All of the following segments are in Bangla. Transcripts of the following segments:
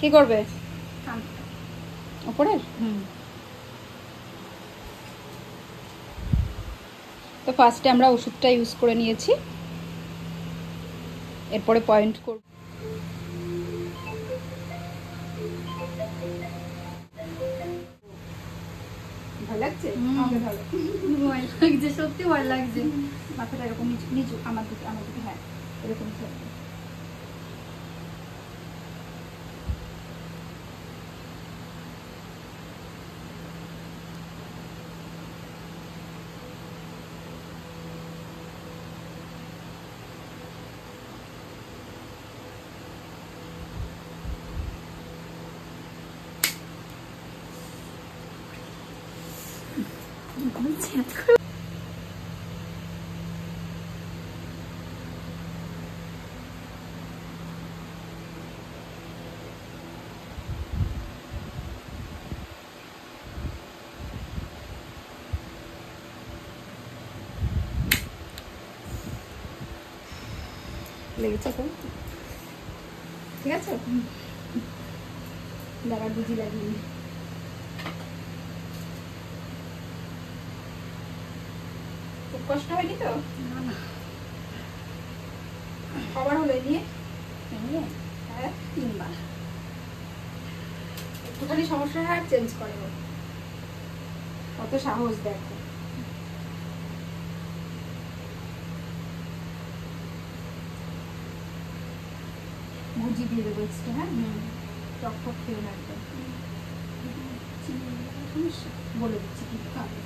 কি করবে উপরে? তো ফার্স্টে আমরা ওষুধটা ইউজ করে নিয়েছি, এরপরে পয়েন্ট করব। ভালো লাগছে? আমাকে ভালো ভয় লাগছে, সত্যি ভয় লাগছে। মাথাটা এরকম নিচু নিচু, আমার দিকে হ্যাঁ এরকম থাকবে। লেগেছে তো? ঠিক আছে, দাঁড়া বুঝি লাগিয়ে। খুব কষ্ট হয়নি তো? না না, কবার হলো নিয়ে? হ্যাঁ 3 বার। একটুখানি সমস্যা হয় আর চেঞ্জ করে, কত সাহস দেখো। ভুজি দিয়ে দেবো এক্সট্রা। হ্যাঁ টক টক খেয়ে রাখবে, বলে দিচ্ছি কি খাবে।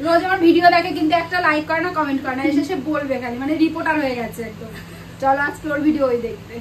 রোজ আমার ভিডিও দেখে কিন্তু একটা লাইক করে না, কমেন্ট করে না, এসে সে বলবে খালি, মানে রিপোর্টার হয়ে গেছে একদম। চলো আজকে ওর ভিডিও ওই দেখবে।